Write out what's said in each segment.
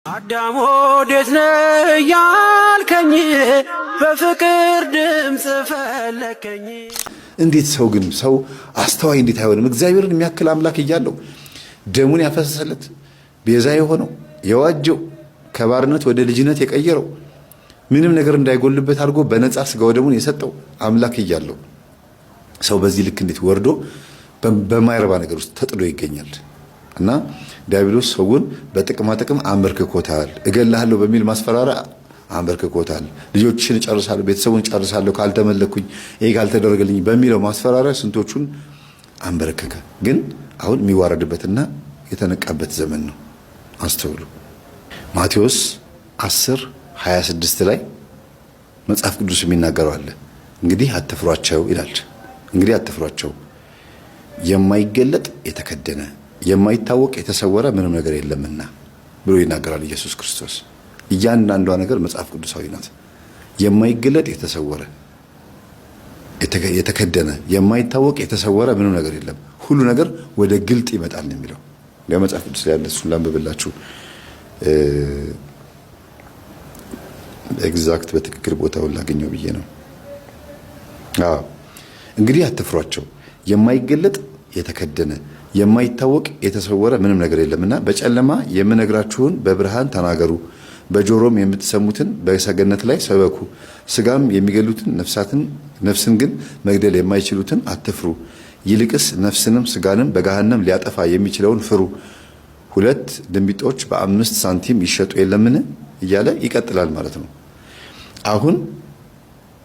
አዳም ወዴት ነህ ያልከኝ በፍቅር ድምፅ ፈለከኝ። እንዴት ሰው አስተዋይ እንዴት አይሆንም? እግዚአብሔርን የሚያክል አምላክ እያለው ደሙን ያፈሰሰለት ቤዛ የሆነው የዋጀው ከባርነት ወደ ልጅነት የቀየረው ምንም ነገር እንዳይጎልበት አድርጎ በነፃ ስጋው ደሙን የሰጠው አምላክ እያለው ሰው በዚህ ልክ እንዴት ወርዶ በማይረባ ነገር ውስጥ ተጥሎ ይገኛል? እና ዲያብሎስ ሰውን በጥቅማ ጥቅም አንበርክኮታል። እገልሃለሁ በሚል ማስፈራሪያ አንበርክኮታል። ልጆችን ጨርሳለሁ፣ ቤተሰቡን ጨርሳለሁ ካልተመለኩኝ፣ ይሄ ካልተደረገልኝ በሚለው ማስፈራሪያ ስንቶቹን አንበረከከ። ግን አሁን የሚዋረድበትና የተነቃበት ዘመን ነው። አስተውሉ። ማቴዎስ 10:26 ላይ መጽሐፍ ቅዱስ የሚናገረው አለ። እንግዲህ አትፍሯቸው ይላል። እንግዲህ አትፍሯቸው፣ የማይገለጥ የተከደነ የማይታወቅ የተሰወረ ምንም ነገር የለምና ብሎ ይናገራል ኢየሱስ ክርስቶስ። እያንዳንዷ ነገር መጽሐፍ ቅዱሳዊ ናት። የማይገለጥ የተሰወረ የተከደነ የማይታወቅ የተሰወረ ምንም ነገር የለም፣ ሁሉ ነገር ወደ ግልጥ ይመጣል ነው የሚለው። ለመጽሐፍ ቅዱስ ላይ ያለ እሱን ላንብብላችሁ። ኤግዛክት በትክክል ቦታውን ላገኘው ብዬ ነው። አዎ እንግዲህ አትፍሯቸው፣ የማይገለጥ የተከደነ የማይታወቅ የተሰወረ ምንም ነገር የለምና በጨለማ የምነግራችሁን በብርሃን ተናገሩ፣ በጆሮም የምትሰሙትን በሰገነት ላይ ሰበኩ። ስጋም የሚገሉትን ነፍስን ግን መግደል የማይችሉትን አትፍሩ፣ ይልቅስ ነፍስንም ስጋንም በገሃነም ሊያጠፋ የሚችለውን ፍሩ። 2 ድንቢጦች በ5 ሳንቲም ይሸጡ የለምን እያለ ይቀጥላል ማለት ነው። አሁን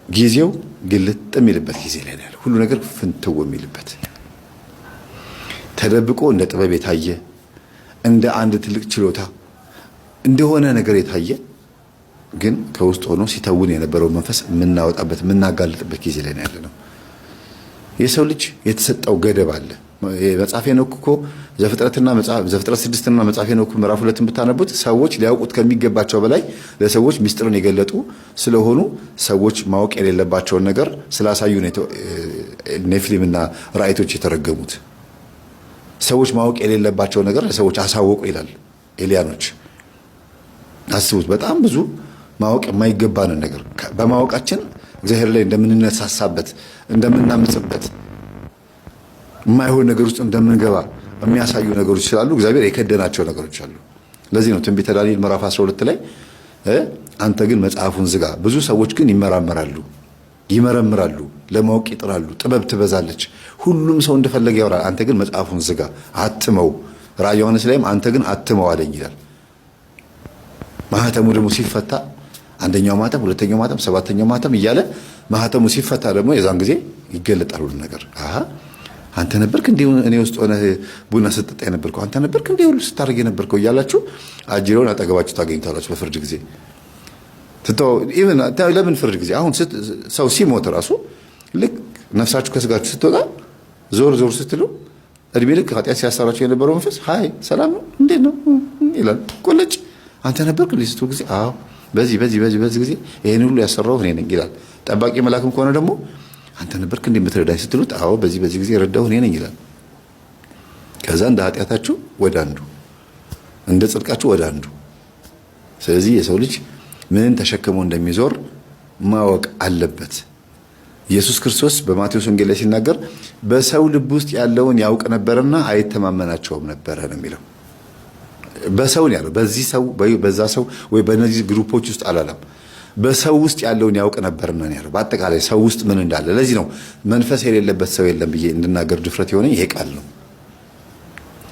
ጊዜው ግልጥ የሚልበት ጊዜ ላይ ያለ ሁሉ ነገር ፍንትው የሚልበት ተደብቆ እንደ ጥበብ የታየ እንደ አንድ ትልቅ ችሎታ እንደሆነ ነገር የታየ ግን ከውስጥ ሆኖ ሲተውን የነበረው መንፈስ የምናወጣበት የምናጋልጥበት ጊዜ ላይ ያለ ነው። የሰው ልጅ የተሰጠው ገደብ አለ። መጽሐፈ ሄኖክ እኮ ዘፍጥረት 6 እና መጽሐፈ ሄኖክ ምዕራፍ 2 ብታነቡት ሰዎች ሊያውቁት ከሚገባቸው በላይ ለሰዎች ምስጢርን የገለጡ ስለሆኑ ሰዎች ማወቅ የሌለባቸውን ነገር ስላሳዩ ኔፊሊምና ራእይቶች የተረገሙት። ሰዎች ማወቅ የሌለባቸው ነገር ለሰዎች አሳወቁ ይላል ኤልያኖች። አስቡት፣ በጣም ብዙ ማወቅ የማይገባንን ነገር በማወቃችን እግዚአብሔር ላይ እንደምንነሳሳበት እንደምናምጽበት የማይሆን ነገር ውስጥ እንደምንገባ የሚያሳዩ ነገሮች ስላሉ እግዚአብሔር የከደናቸው ነገሮች አሉ። ለዚህ ነው ትንቢተ ዳንኤል ምዕራፍ 12 ላይ አንተ ግን መጽሐፉን ዝጋ። ብዙ ሰዎች ግን ይመረምራሉ፣ ለማወቅ ይጥራሉ፣ ጥበብ ትበዛለች፣ ሁሉም ሰው እንደፈለገ ያወራል። አንተ ግን መጽሐፉን ዝጋ፣ አትመው። ራዕየ ዮሐንስ ላይም አንተ ግን አትመው አለኝ ይላል። ማህተሙ ደግሞ ሲፈታ አንደኛው ማህተም፣ ሁለተኛው ማህተም፣ ሰባተኛው ማህተም እያለ ማህተሙ ሲፈታ ደግሞ የዛን ጊዜ ይገለጣል ሁሉ ነገር። አንተ ነበርክ እንዴ እኔ ውስጥ ሆነ ቡና ስትጠጣ የነበርከው? አንተ ነበርክ እንዴ ሁሉ ስታደርግ የነበርከው? እያላችሁ አጅሬውን አጠገባችሁ ታገኙታላችሁ በፍርድ ጊዜ። ለምን ፍርድ ጊዜ? አሁን ሰው ሲሞት ራሱ ልክ ነፍሳችሁ ከስጋችሁ ስትወጣ ዞር ስትሉ እድሜ ልክ ኃጢአት ሲያሰራችሁ የነበረው መንፈስ ሃይ ሰላም ነው እንዴት ነው ይላል። ቁልጭ አንተ ነበርክ እንዴ ስትሉ ጊዜ አዎ በዚህ ጊዜ ይሄን ሁሉ ያሰራው እኔ ነኝ ይላል። ጠባቂ መልአክም ከሆነ ደግሞ አንተ ነበርክ እንዴ የምትረዳኝ ስትሉት አዎ በዚህ ጊዜ የረዳሁ እኔ ነኝ ይላል። ከዛ እንደ ኃጢአታችሁ ወደ አንዱ እንደ ጽድቃችሁ ወደ አንዱ። ስለዚህ የሰው ልጅ ምን ተሸክሞ እንደሚዞር ማወቅ አለበት። ኢየሱስ ክርስቶስ በማቴዎስ ወንጌል ላይ ሲናገር በሰው ልብ ውስጥ ያለውን ያውቅ ነበርና አይተማመናቸውም ነበረ ነው የሚለው። በሰው ነው ያለው። በዚህ ሰው በዛ ሰው ወይ በእነዚህ ግሩፖች ውስጥ አላለም። በሰው ውስጥ ያለውን ያውቅ ነበርና ነው ያለው። በአጠቃላይ ሰው ውስጥ ምን እንዳለ። ለዚህ ነው መንፈስ የሌለበት ሰው የለም ብዬ እንድናገር ድፍረት የሆነ ይሄ ቃል ነው።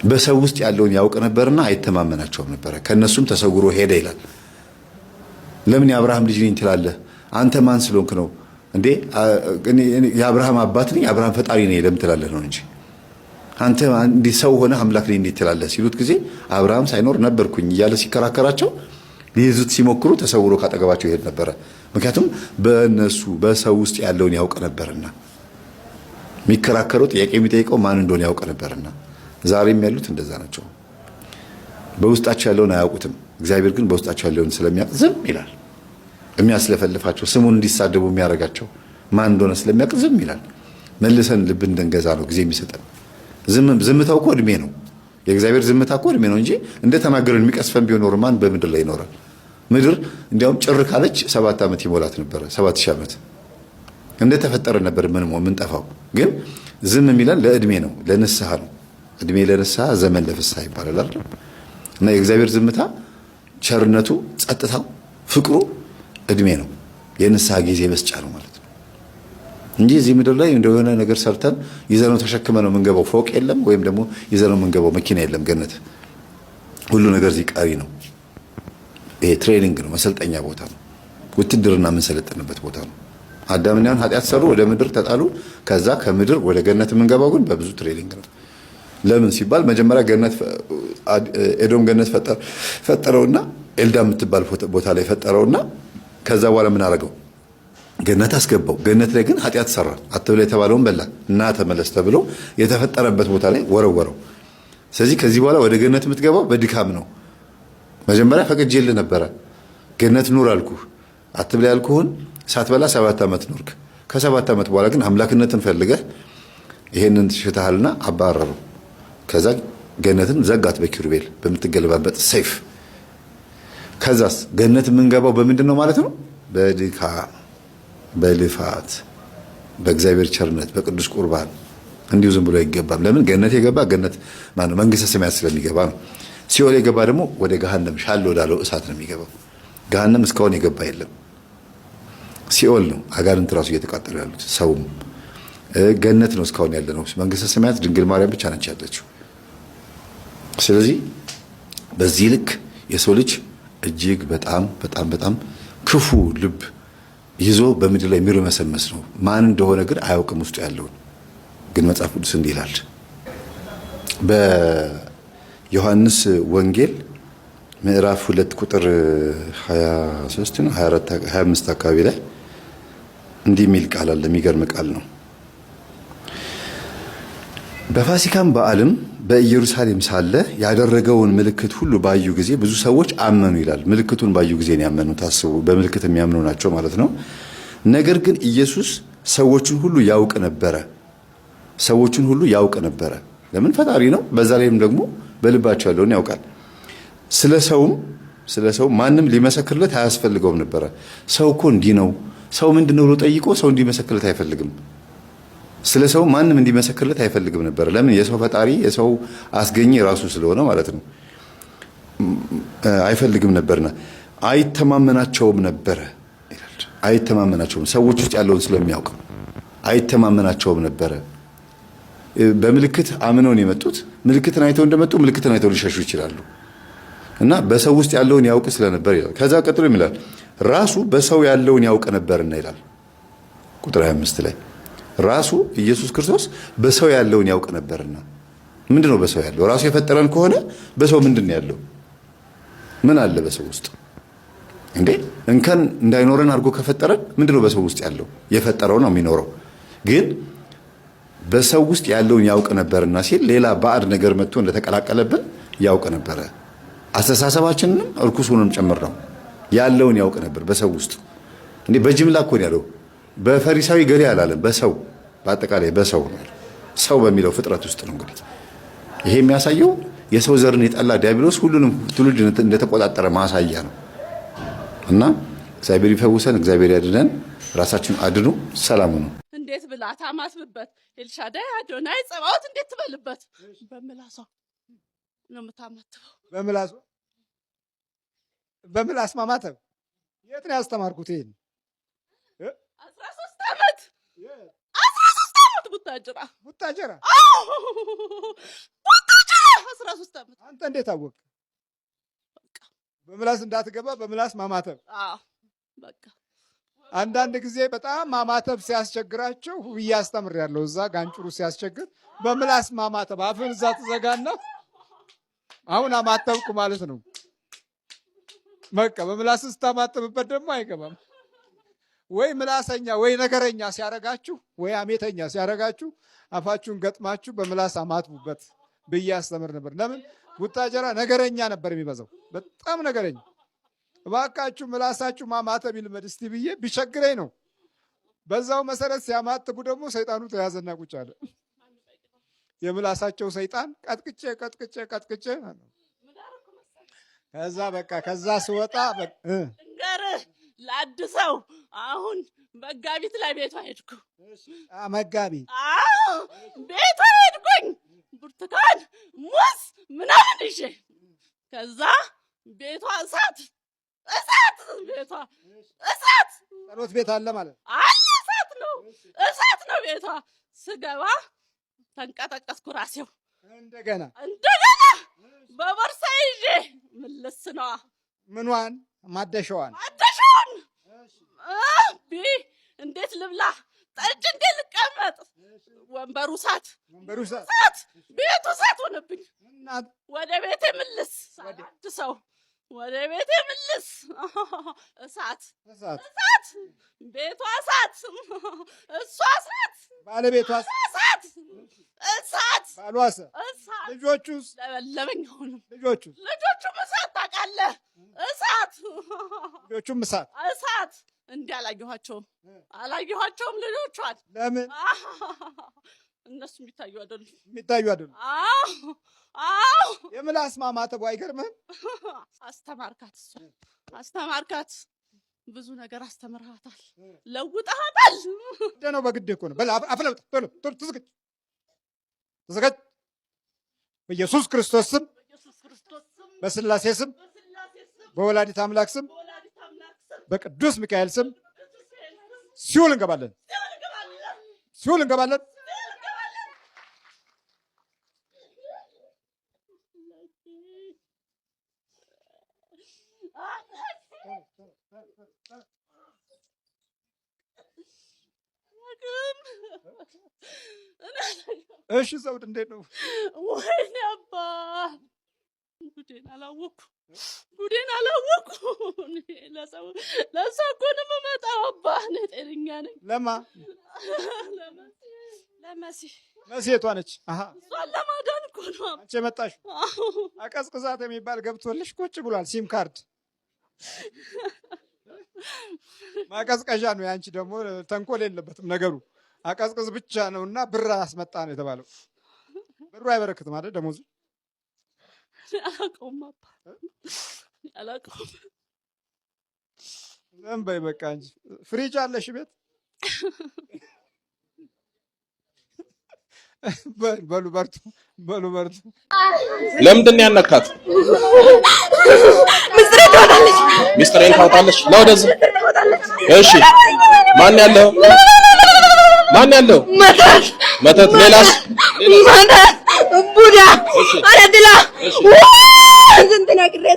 በሰው ውስጥ ያለውን ያውቅ ነበርና አይተማመናቸውም ነበረ፣ ከነሱም ተሰውሮ ሄደ ይላል። ለምን የአብርሃም ልጅ ነኝ ትላለህ? አንተ ማን ስለሆንክ ነው እንዴ? የአብርሃም አባት ነኝ የአብርሃም ፈጣሪ ነኝ ለምን ትላለህ ነው እንጂ አንተ እንዴ ሰው ሆነ አምላክ ነኝ እንዴት ትላለህ ሲሉት ጊዜ አብርሃም ሳይኖር ነበርኩኝ እያለ ሲከራከራቸው ሊይዙት ሲሞክሩ ተሰውሮ ካጠገባቸው ይሄድ ነበረ። ምክንያቱም በእነሱ በሰው ውስጥ ያለውን ያውቅ ነበርና፣ የሚከራከረው ጥያቄ የሚጠይቀው ማን እንደሆነ ያውቅ ነበርና። ዛሬም ያሉት እንደዛ ናቸው። በውስጣቸው ያለውን አያውቁትም። እግዚአብሔር ግን በውስጣቸው ያለውን ስለሚያውቅ ዝም ይላል። የሚያስለፈልፋቸው ስሙን እንዲሳደቡ የሚያደርጋቸው ማን እንደሆነ ስለሚያውቅ ዝም ይላል። መልሰን ልብ እንድንገዛ ነው ጊዜ የሚሰጠን። ዝምታው እኮ እድሜ ነው። የእግዚአብሔር ዝምታ እኮ እድሜ ነው እንጂ እንደተናገረን የሚቀስፈን ቢሆን ኖሮ ማን በምድር ላይ ይኖራል? ምድር እንዲያውም ጭር ካለች 7 ዓመት ይሞላት ነበረ። 7000 ዓመት እንደተፈጠረ ነበር ምን ጠፋው። ግን ዝም የሚለን ለእድሜ ነው፣ ለንስሐ ነው። እድሜ ለንስሐ ዘመን ለፍስሐ ይባላል አይደል? እና የእግዚአብሔር ዝምታ ቸርነቱ፣ ጸጥታው፣ ፍቅሩ እድሜ ነው፣ የንስሐ ጊዜ መስጫ ነው ማለት ነው እንጂ እዚህ ምድር ላይ እንደሆነ ነገር ሰርተን ይዘነው ተሸክመነው የምንገባው ፎቅ የለም፣ ወይም ደግሞ ይዘነው የምንገባው መኪና የለም። ገነት ሁሉ ነገር እዚህ ቀሪ ነው። ይሄ ትሬኒንግ ነው፣ መሰልጠኛ ቦታ ነው፣ ውትድርና የምንሰለጥንበት ቦታ ነው። አዳምና ሔዋን ኃጢአት ሰሩ፣ ወደ ምድር ተጣሉ። ከዛ ከምድር ወደ ገነት የምንገባው ግን በብዙ ትሬኒንግ ነው። ለምን ሲባል መጀመሪያ ገነት ኤዶም ገነት ፈጠረውና ኤልዳ የምትባል ቦታ ላይ ፈጠረውና ከዛ በኋላ ምን አደረገው? ገነት አስገባው። ገነት ላይ ግን ኃጢአት ሰራ። አትብላ የተባለውን በላ እና ተመለስ ተብሎ የተፈጠረበት ቦታ ላይ ወረወረው። ስለዚህ ከዚህ በኋላ ወደ ገነት የምትገባው በድካም ነው። መጀመሪያ ፈቅጄልህ ነበረ፣ ገነት ኑር አልኩህ፣ አትብላ ያልኩህን ሳትበላ 7 ዓመት ኖርክ። ከ7 ዓመት በኋላ ግን አምላክነትን ፈልገህ ይሄንን ሽተሃልና አባረሩ። ከዛ ገነትን ዘጋት በኪሩቤል በምትገለባበት ሰይፍ። ከዛስ ገነት የምንገባው በምንድን ነው ማለት ነው? በድካም በልፋት በእግዚአብሔር ቸርነት በቅዱስ ቁርባን እንዲሁ ዝም ብሎ አይገባም። ለምን? ገነት የገባ ገነት ማነው? መንግስተ ሰማያት ስለሚገባ ነው። ሲኦል የገባ ደግሞ ወደ ገሃነም ሻል ወዳለው እሳት ነው የሚገባው። ገሃነም እስካሁን የገባ የለም። ሲኦል ነው አጋንንት ራሱ እየተቃጠሉ ያሉት። ሰውም ገነት ነው እስካሁን ያለ ነው። መንግስተ ሰማያት ድንግል ማርያም ብቻ ነች ያለችው። ስለዚህ በዚህ ልክ የሰው ልጅ እጅግ በጣም በጣም በጣም ክፉ ልብ ይዞ በምድር ላይ የሚርመሰመስ ነው። ማን እንደሆነ ግን አያውቅም ውስጡ ያለውን። ግን መጽሐፍ ቅዱስ እንዲህ ይላል በዮሐንስ ወንጌል ምዕራፍ 2 ቁጥር 23 ነው 25 አካባቢ ላይ እንዲህ የሚል ቃል አለ። የሚገርም ቃል ነው። በፋሲካም በዓልም በኢየሩሳሌም ሳለ ያደረገውን ምልክት ሁሉ ባዩ ጊዜ ብዙ ሰዎች አመኑ ይላል። ምልክቱን ባዩ ጊዜ ነው ያመኑት። አስቡ፣ በምልክት የሚያምኑ ናቸው ማለት ነው። ነገር ግን ኢየሱስ ሰዎችን ሁሉ ያውቅ ነበረ። ሰዎችን ሁሉ ያውቅ ነበረ። ለምን? ፈጣሪ ነው። በዛ ላይም ደግሞ በልባቸው ያለውን ያውቃል። ስለ ሰው ማንም ሊመሰክርለት አያስፈልገውም ነበረ። ሰው እኮ እንዲህ ነው፣ ሰው ምንድን ነው ብሎ ጠይቆ ሰው እንዲመሰክርለት አይፈልግም። ስለ ሰው ማንም እንዲመሰክርለት አይፈልግም ነበር። ለምን? የሰው ፈጣሪ የሰው አስገኝ ራሱ ስለሆነ ማለት ነው። አይፈልግም ነበርና አይተማመናቸውም ነበረ ይላል። አይተማመናቸውም፣ ሰዎች ውስጥ ያለውን ስለሚያውቅ አይተማመናቸውም ነበረ። በምልክት አምነው ነው የመጡት። ምልክትን አይተው እንደመጡ ምልክትን አይተው ሊሸሹ ይችላሉ። እና በሰው ውስጥ ያለውን ያውቅ ስለነበር ይላል። ከዛ ቀጥሎ ይላል ራሱ በሰው ያለውን ያውቅ ነበርና ይላል ቁጥር 25 ላይ ራሱ ኢየሱስ ክርስቶስ በሰው ያለውን ያውቅ ነበርና። ምንድነው በሰው ያለው? ራሱ የፈጠረን ከሆነ በሰው ምንድነው ያለው? ምን አለ በሰው ውስጥ እንዴ? እንከን እንዳይኖረን አድርጎ ከፈጠረን ምንድነው በሰው ውስጥ ያለው? የፈጠረው ነው የሚኖረው። ግን በሰው ውስጥ ያለውን ያውቅ ነበርና ሲል ሌላ ባዕድ ነገር መጥቶ እንደተቀላቀለብን ያውቅ ነበረ። አስተሳሰባችንንም እርኩሱንም ጭምር ነው ያለውን ያውቅ ነበር በሰው ውስጥ። እንዴ በጅምላ እኮ ነው ያለው። በፈሪሳዊ ገሌ አላለም። በሰው በአጠቃላይ በሰው ነው። ሰው በሚለው ፍጥረት ውስጥ ነው። እንግዲህ ይሄ የሚያሳየው የሰው ዘርን የጠላ ዲያብሎስ ሁሉንም ትውልድ እንደተቆጣጠረ ማሳያ ነው። እና እግዚአብሔር ይፈውሰን፣ እግዚአብሔር ያድነን። ራሳችን አድኑ። ሰላም ነው። እንዴት ብላ ታማትብበት? ኤልሻዳይ አዶናይ ጸባዖት እንዴት ትበልበት? በምላሷ ነው የምታማትበው። በምላስ ማማተብ የት ነው ያስተማርኩት? ይሄን 13 ዓመት ቡታጅራ 13 ዓመት። አንተ እንዴት አወቅ? በምላስ እንዳትገባ በምላስ ማማተብ። በቃ አንዳንድ ጊዜ በጣም ማማተብ ሲያስቸግራቸው ብዬ አስተምሬያለሁ። እዛ ጋንጩሩ ሲያስቸግር በምላስ ማማተብ፣ አፍን እዛ ትዘጋና አሁን አማተብኩ ማለት ነው። በቃ በምላስ ስታማተብበት ደግሞ አይገባም። ወይ ምላሰኛ ወይ ነገረኛ ሲያረጋችሁ ወይ አሜተኛ ሲያረጋችሁ አፋችሁን ገጥማችሁ በምላስ አማትቡበት ብዬ አስተምር ነበር። ለምን? ቡታጀራ ነገረኛ ነበር የሚበዛው፣ በጣም ነገረኛ። እባካችሁ ምላሳችሁ ማማተብ ይልመድ እስቲ ብዬ ቢቸግረኝ ነው። በዛው መሰረት ሲያማትቡ ደግሞ ሰይጣኑ ተያዘና ቁጭ አለ። የምላሳቸው ሰይጣን ቀጥቅጬ ከዛ በቃ ከዛ ስወጣ እንገርህ ላድሰው አሁን መጋቢት ላይ ቤቷ ሄድኩ። መጋቢት ቤቷ ሄድኩኝ። ብርቱካን ሙዝ ምናምን ይዤ ከዛ ቤቷ እሳት ቤቷ እሳት ጸሎት ቤት አለ ማለት አለ። እሳት ነው ቤቷ። ስገባ ተንቀጠቀስኩ ራሴው። እንደገና በቦርሳ ይዤ ምልስ ነዋ። ምኗን? ማደሻዋን እንዴት ልብላ? ጠጅ እንዴት ልቀመጥ? ወንበሩ እሳት፣ ቤቱ እሳት ሆነብኝ። ወደ ቤቴ ምልስ ሰው ወደ ቤቴ ምልስ። እሳት ቤቷ እሳት፣ እሷ እሳት፣ ባለቤቷ እሳት፣ ባሏ እሳት፣ ልጆቹስ ለበለበኝ። አሁንም ልጆቹም እሳት ታውቃለህ? እሳት ልጆቹም እሳት። እንዲህ አላየኋቸውም ልጆቿን። ለምን? እነሱ የሚታዩ አይደሉም። የምላስ ማማተቡ አይገርምህም? አስተማርካት፣ ብዙ ነገር አስተምርሃታል፣ ለውጠሃታል። ነው በግድ እኮ ነው። በል አፍለውጥ፣ ቶሎ ተዘጋጅ። በኢየሱስ ክርስቶስ ስም፣ በስላሴ ስም፣ በወላዲት አምላክ ስም፣ በቅዱስ ሚካኤል ስም ሲኦል እንገባለን። እሺ ዘውድ እንዴት ነው? ወይኔ አባ ጉዴን አላወኩ። ለሰው እኮ ነው የምመጣው አባ። እኔ ጤነኛ ነኝ። መሲቷ ነች። እሷን ለማዳን እኮ ነው አንቺ የመጣሽው። አቀዝቅዛት የሚባል ገብቶልሽ ቁጭ ብሏል። ሲም ካርድ ማቀዝቀዣ ነው። ያንቺ ደግሞ ተንኮል የለበትም ነገሩ። አቀዝቅዝ ብቻ ነውና ብር አስመጣ ነው የተባለው። ብሩ አይበረክትም አይደል? ደሞዙ አላውቀውም አባ አላውቀውም። ዝም በይ በቃ እንጂ። ፍሪጅ አለሽ ቤት? በሉ በርቱ። ለምንድን ነው ያነካት? ሚስጥሬን ታውጣለች። ለወደዚህ እሺ። ማን ያለው? መተት። ሌላስ? ቡዳ አረድላ።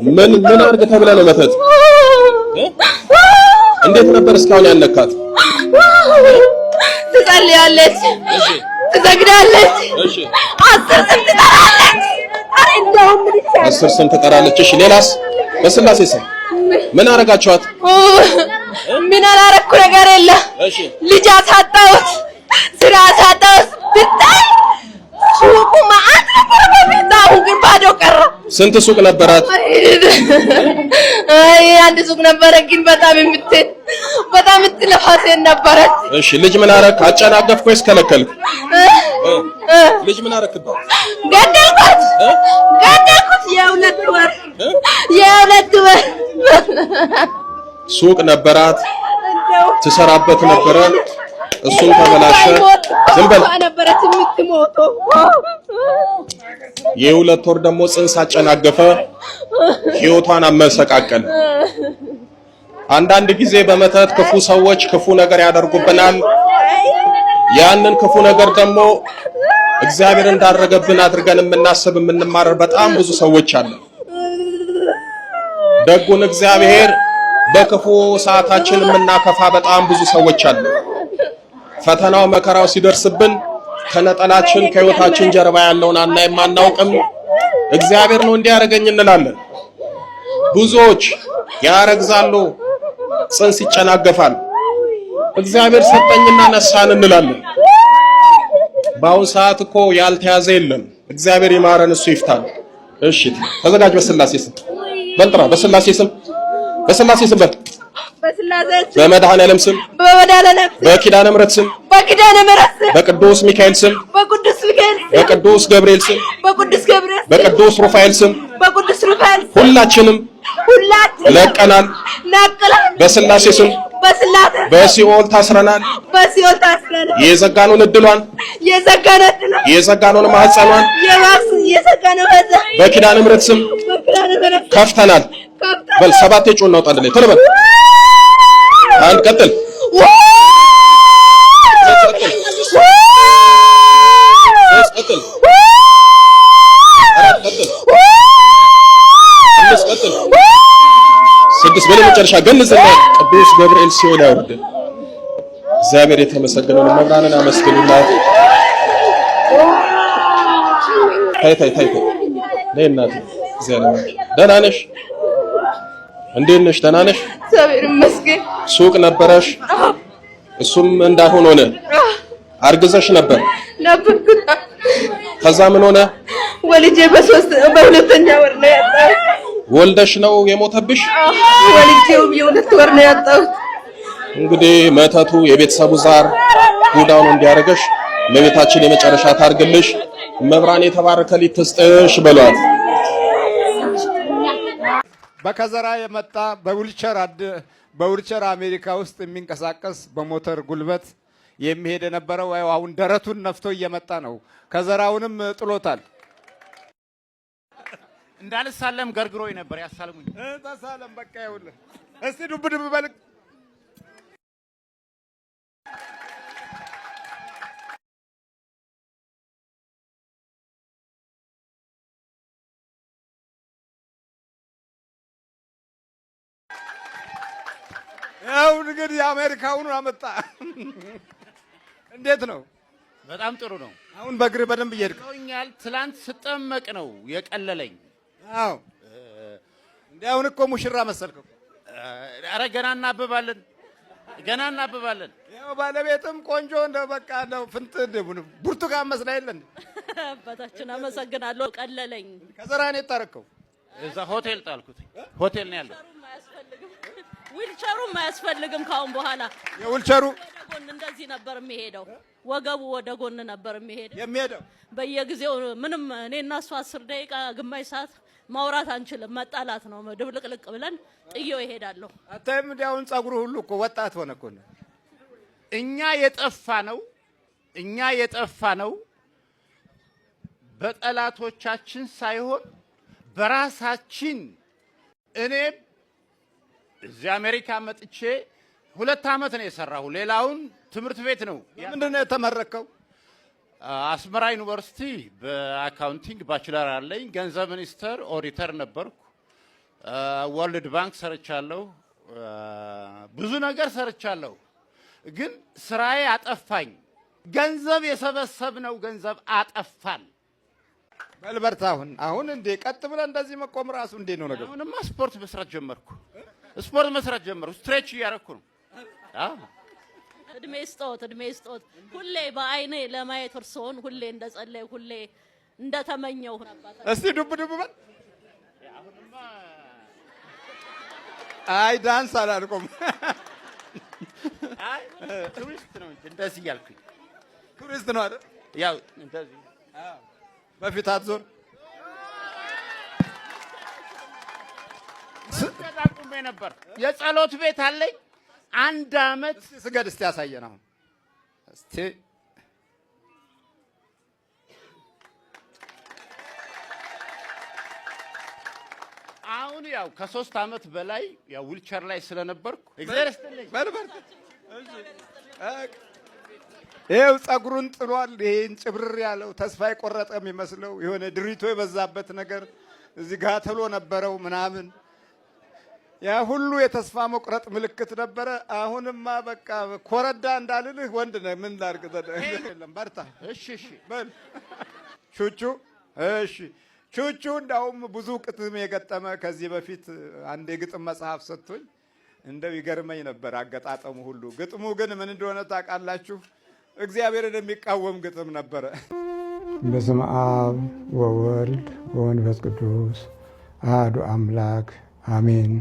ምን አድርገህ ተብለህ ነው መተት? እንዴት ነበር እስካሁን ያነካት? ትጸልያለች፣ ትሰግዳለች፣ 10 ስም ትጠራለች። አረ እንደውም ልጅ 10 ስም ትጠራለች። እሺ ሌላስ? በስላሴ ስም ምን አረጋችኋት? ምን አላረኩ ነገር የለ። ልጅ አሳጣሁት፣ ስራ አሳጣሁት። ብታይ ሱቁ ማአት ነበር በፊት፣ አሁን ግን ባዶ ቀረ። ስንት ሱቅ ነበራት? አንድ ሱቅ ነበረ፣ ግን በጣም የምትለፋ ሴት ነበረች። እሺ ልጅ ምን አረክ? አጨናገፍክ ወይስ ከለከልክ? ልጅ ምን አረክባት? ገደልኩት። የሁለት ወር ሱቅ ነበራት፣ ትሰራበት ነበረ። እሱም ተበላሸ። ዝም በል። ነበረች የምትሞተው። የ2 ወር ደግሞ ጽንስ አጨናገፈ፣ ህይወቷን አመሰቃቀለ። አንዳንድ ጊዜ በመተት ክፉ ሰዎች ክፉ ነገር ያደርጉብናል። ያንን ክፉ ነገር ደግሞ እግዚአብሔር እንዳደረገብን አድርገን የምናስብ የምንማረር በጣም ብዙ ሰዎች አሉ። ደጉን እግዚአብሔር በክፉ ሰዓታችን የምናከፋ በጣም ብዙ ሰዎች አሉ። ፈተናው መከራው ሲደርስብን ከነጠላችን ከህይወታችን ጀርባ ያለውን አናይም፣ አናውቅም። እግዚአብሔር ነው እንዲያረጋኝ እንላለን። ብዙዎች ያረግዛሉ፣ ጽንስ ይጨናገፋል። እግዚአብሔር ሰጠኝና ነሳን እንላለን። በአሁን ሰዓት እኮ ያልተያዘ የለም። እግዚአብሔር ይማረን፣ እሱ ይፍታል። እሺ ተዘጋጅ። በስላሴ ስም በልጥራ። በስላሴ ስም በል። በመድኃኔዓለም ስም በኪዳነ ምሕረት ስም በቅዱስ ሚካኤል ስም በቅዱስ ገብርኤል ስም በቅዱስ ሩፋኤል ስም ሁላችንም ለቀናል። በስላሴ ስም በሲኦል ታስረናል። የዘጋነውን እድሏን የዘጋነውን ማህፀኗን በኪዳነ ምሕረት ስም ከፍተናል። በል ሰባት ጮህ እናውጣለን። ቶሎ በል አንድ ቀጥል ስድስት በመጨረሻ ገንዘና ቅዱስ ገብርኤል ሲኦል ያወርድ። እግዚአብሔር የተመሰገነውን መብራንን አመስግኑላት። ታይ ለእናት እግዚአብሔር ደህና ነሽ? እንዴት ነሽ? ደህና ነሽ? እግዚአብሔር ይመስገን። ሱቅ ነበረሽ? እሱም እንዳይሆን ሆነ። አርግዘሽ ነበር? ከዛ ምን ሆነ? ወልጄ በሁለተኛ ወር ነው ያጣሁት። ወልደሽ ነው የሞተብሽ? ወልጄው የሁለት ወር ነው ያጣሁት። እንግዲህ መተቱ የቤተሰቡ ዛር ጉዳውን እንዲያረጋሽ ለቤታችን የመጨረሻ ታርግልሽ። መብራን የተባረከ ሊት ትስጥሽ በሏት። በከዘራ የመጣ በዊልቸር አሜሪካ ውስጥ የሚንቀሳቀስ በሞተር ጉልበት የሚሄድ የነበረው አሁን ደረቱን ነፍቶ እየመጣ ነው። ከዘራውንም ጥሎታል። እንዳልሳለም ገርግሮኝ ነበር ያሳልሙኝ። ተሳለም በቃ ይኸውልህ። እስቲ ዱብ ዱብ በል። ያው እንግዲህ አሜሪካውን አመጣ። እንዴት ነው? በጣም ጥሩ ነው። አሁን በእግር በደንብ እየሄድከኛል። ትላንት ስጠመቅ ነው የቀለለኝ። አዎ እንዴ አሁን እኮ ሙሽራ መሰልከው። ኧረ ገና እናብባለን፣ ገና እናብባለን። ያው ባለቤትም ቆንጆ እንደው በቃ እንደው ፍንጥ ብርቱካን መስላ የለ እንዴ? አባታችን አመሰግናለሁ። ቀለለኝ። ከዘራኔ ታረከው እዛ ሆቴል ጣልኩት። ሆቴል ነው ያለው። ዊልቸሩም አያስፈልግም ካሁን በኋላ። የዊልቸሩ ጎን እንደዚህ ነበር የሚሄደው። ወገቡ ወደ ጎን ነበር የሚሄደው። በየጊዜው ምንም እኔና እሱ 10 ደቂቃ ግማሽ ሰዓት ማውራት አንችልም። መጣላት ነው። ድብልቅልቅ ብለን ጥዬው ይሄዳለሁ። አታይም? እንዲያውን ጸጉሩ ሁሉ እኮ ወጣት ሆነ እኮ። እኛ የጠፋ ነው በጠላቶቻችን ሳይሆን በራሳችን። እኔ እዚህ አሜሪካ መጥቼ 2 ዓመት ነው የሰራሁ። ሌላውን ትምህርት ቤት ነው። ምንድን ነው የተመረከው? አስመራ ዩኒቨርሲቲ በአካውንቲንግ ባችለር አለኝ። ገንዘብ ሚኒስተር ኦዲተር ነበርኩ። ወርልድ ባንክ ሰርቻለሁ። ብዙ ነገር ሰርቻለሁ። ግን ስራዬ አጠፋኝ። ገንዘብ የሰበሰብነው ገንዘብ አጠፋን። በልበርታ አሁን እንዴ ቀጥ ብለን እንደዚህ መቆም ራሱ እንዴ ነው ነገር? አሁንማ ስፖርት መስራት ጀመርኩ። ስትሬች እያደረኩ ነው። እድሜ ስጦት ሁሌ በአይኔ ለማየት እርስዎን ሁሌ እንደጸለይ ሁሌ እንደተመኘው ነበር። እስቲ ዱብ በል። አይ ዳንስ አላልኩም። አይ ቱሪስት ነው እንደዚህ ያልኩኝ። ቱሪስት ነው አይደል? ያው እንደዚህ በፊት አትዞር። ተጣቁሜ ነበር። የጸሎት ቤት አለኝ። 1 ዓመት ስገድ። እስቲ ያሳየን አሁን እስቲ። አሁን ያው ከ3 ዓመት በላይ ያው ዊልቸር ላይ ስለነበርኩ እግዚአብሔር ይስጥልኝ። ይኸው ጸጉሩን ጥሏል። ይሄን ጭብርር ያለው ተስፋ የቆረጠ የሚመስለው የሆነ ድሪቶ የበዛበት ነገር እዚህ ጋር ተሎ ነበረው ምናምን። ያ ሁሉ የተስፋ መቁረጥ ምልክት ነበረ። አሁንማ በቃ ኮረዳ እንዳልልህ ወንድ ነህ። ምን ላድርግ? በርታ። እሺ በል ቹቹ እንዳውም ብዙ ግጥም የገጠመ ከዚህ በፊት አንድ የግጥም መጽሐፍ ሰጥቶኝ እንደው ይገርመኝ ነበር አገጣጠሙ ሁሉ። ግጥሙ ግን ምን እንደሆነ ታውቃላችሁ? እግዚአብሔርን የሚቃወም ግጥም ነበረ። በስመ አብ ወወልድ ወመንፈስ ቅዱስ አሐዱ አምላክ አሜን።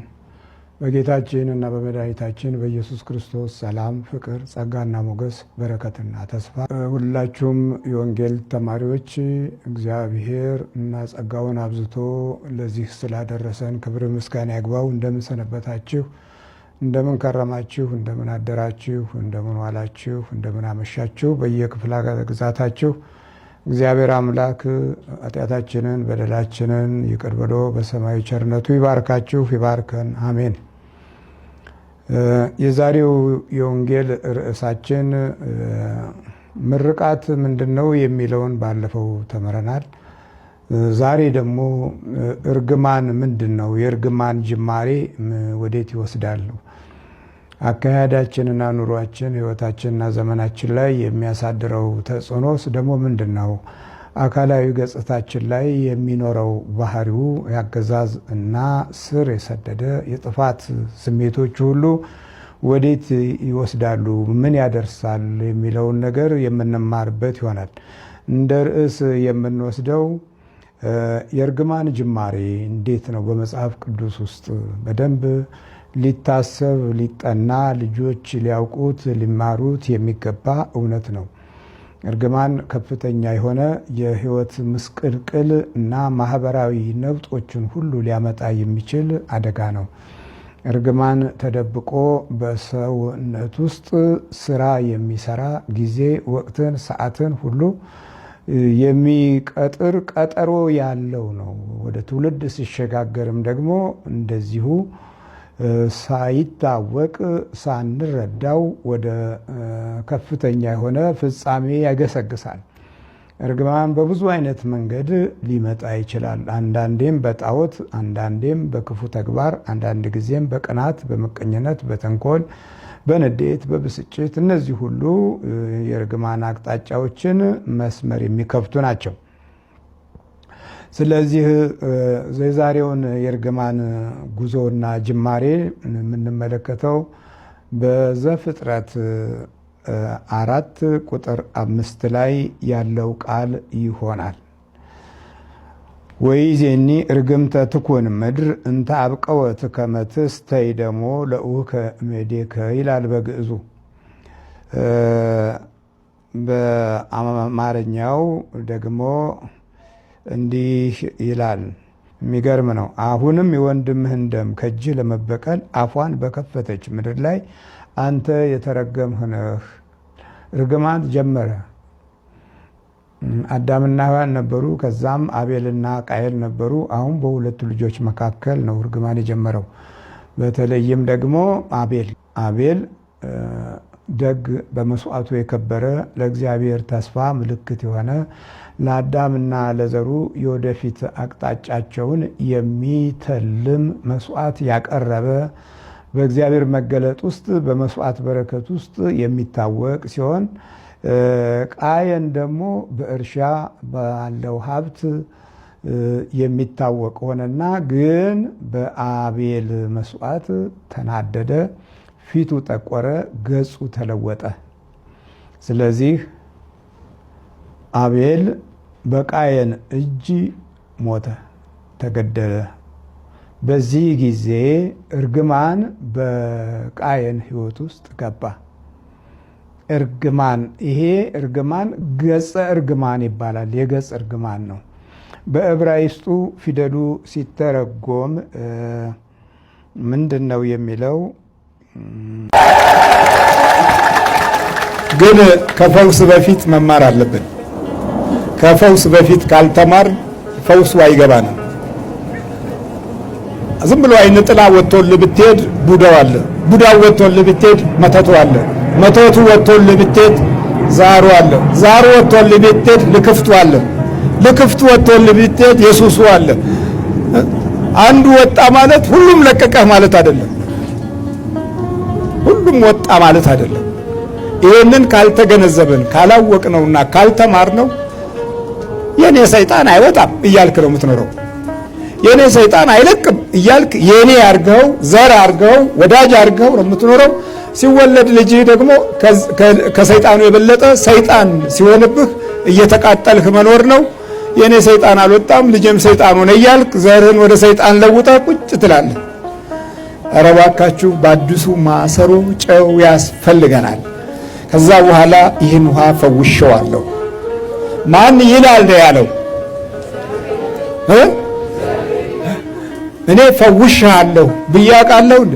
በጌታችን እና በመድኃኒታችን በኢየሱስ ክርስቶስ ሰላም፣ ፍቅር፣ ጸጋና ሞገስ፣ በረከትና ተስፋ ሁላችሁም የወንጌል ተማሪዎች እግዚአብሔር እና ጸጋውን አብዝቶ ለዚህ ስላደረሰን ክብር ምስጋና ይግባው። እንደምን ሰነበታችሁ? እንደምን ከረማችሁ? እንደምን አደራችሁ? እንደምን ዋላችሁ? እንደምን አመሻችሁ? በየክፍለ ግዛታችሁ እግዚአብሔር አምላክ ኃጢአታችንን በደላችንን ይቅር ብሎ በሰማያዊ ቸርነቱ ይባርካችሁ፣ ይባርከን። አሜን። የዛሬው የወንጌል ርዕሳችን ምርቃት ምንድነው የሚለውን ባለፈው ተምረናል። ዛሬ ደግሞ እርግማን ምንድነው? የእርግማን ጅማሬ ወዴት ይወስዳል? አካሄዳችንና ኑሯችን ህይወታችንና ዘመናችን ላይ የሚያሳድረው ተጽዕኖስ ደግሞ ምንድነው? አካላዊ ገጽታችን ላይ የሚኖረው ባህሪው ያገዛዝ እና ስር የሰደደ የጥፋት ስሜቶች ሁሉ ወዴት ይወስዳሉ? ምን ያደርሳል? የሚለውን ነገር የምንማርበት ይሆናል። እንደ ርዕስ የምንወስደው የእርግማን ጅማሬ እንዴት ነው በመጽሐፍ ቅዱስ ውስጥ በደንብ ሊታሰብ ሊጠና ልጆች ሊያውቁት ሊማሩት የሚገባ እውነት ነው። እርግማን ከፍተኛ የሆነ የህይወት ምስቅልቅል እና ማህበራዊ ነውጦችን ሁሉ ሊያመጣ የሚችል አደጋ ነው። እርግማን ተደብቆ በሰውነት ውስጥ ስራ የሚሰራ ጊዜ፣ ወቅትን፣ ሰዓትን ሁሉ የሚቀጥር ቀጠሮ ያለው ነው። ወደ ትውልድ ሲሸጋገርም ደግሞ እንደዚሁ ሳይታወቅ ሳንረዳው ወደ ከፍተኛ የሆነ ፍጻሜ ያገሰግሳል። እርግማን በብዙ አይነት መንገድ ሊመጣ ይችላል። አንዳንዴም በጣዖት፣ አንዳንዴም በክፉ ተግባር፣ አንዳንድ ጊዜም በቅናት፣ በምቀኝነት፣ በተንኮል፣ በንዴት፣ በብስጭት። እነዚህ ሁሉ የእርግማን አቅጣጫዎችን መስመር የሚከፍቱ ናቸው። ስለዚህ የዛሬውን የእርግማን ጉዞና ጅማሬ የምንመለከተው በዘፍጥረት 4 ቁጥር 5 ላይ ያለው ቃል ይሆናል። ወይዜኒ እርግምተ ትኩን ምድር እንተ አብቀወት ከመ ትስተይ ደሞ ለኡከ እምኔከ ይላል በግዕዙ። በአማርኛው ደግሞ እንዲህ ይላል። የሚገርም ነው። አሁንም የወንድምህን ደም ከእጅህ ለመበቀል አፏን በከፈተች ምድር ላይ አንተ የተረገምህ ነህ። እርግማን ጀመረ። አዳምና ሔዋን ነበሩ። ከዛም አቤልና ቃየል ነበሩ። አሁን በሁለቱ ልጆች መካከል ነው እርግማን የጀመረው። በተለይም ደግሞ አቤል ደግ፣ በመስዋዕቱ የከበረ፣ ለእግዚአብሔር ተስፋ ምልክት የሆነ ለአዳምና ለዘሩ የወደፊት አቅጣጫቸውን የሚተልም መስዋዕት ያቀረበ በእግዚአብሔር መገለጥ ውስጥ በመስዋዕት በረከት ውስጥ የሚታወቅ ሲሆን ቃየን ደግሞ በእርሻ ባለው ሀብት የሚታወቅ ሆነና ግን በአቤል መስዋዕት ተናደደ፣ ፊቱ ጠቆረ፣ ገጹ ተለወጠ። ስለዚህ አቤል በቃየን እጅ ሞተ፣ ተገደለ። በዚህ ጊዜ እርግማን በቃየን ሕይወት ውስጥ ገባ። ይሄ እርግማን ገጸ እርግማን ይባላል። የገጽ እርግማን ነው። በዕብራይስጡ ፊደሉ ሲተረጎም ምንድን ነው የሚለው? ግን ከፈውስ በፊት መማር አለብን። ከፈውስ በፊት ካልተማር ፈውሱ አይገባንም። ዝም ብሎ አይን ጥላ ወጥቶልህ ብትሄድ ቡዳው አለ፣ ቡዳው ወጥቶልህ ብትሄድ መተቱ አለ፣ መተቱ ወጥቶልህ ብትሄድ ዛሩ አለ፣ ዛሩ ወጥቶልህ ብትሄድ ልክፍቱ አለ፣ ልክፍቱ ወጥቶልህ ብትሄድ ኢየሱሱ አለ። አንዱ ወጣ ማለት ሁሉም ለቀቀህ ማለት አይደለም። ሁሉም ወጣ ማለት አይደለም። ይሄንን ካልተገነዘብን ካላወቅነውና ካልተማርነው የኔ ሰይጣን አይወጣም እያልክ ነው የምትኖረው። የኔ ሰይጣን አይለቅም እያልክ የኔ አርገው ዘር አርገው ወዳጅ አርገው ነው የምትኖረው። ሲወለድ ልጅ ደግሞ ከሰይጣኑ የበለጠ ሰይጣን ሲሆንብህ እየተቃጠልህ መኖር ነው። የኔ ሰይጣን አልወጣም ልጅም ሰይጣን ሆነ እያልክ ዘርህን ወደ ሰይጣን ለውጠህ ቁጭ ትላለህ። ኧረ እባካችሁ በአዲሱ ማሰሮ ጨው ያስፈልገናል። ከዛ በኋላ ይህን ውሃ ፈውሼዋለሁ። ማን ይላል ነው ያለው? እኔ ፈውሼሃለሁ ብዬ አውቃለሁ እንዴ?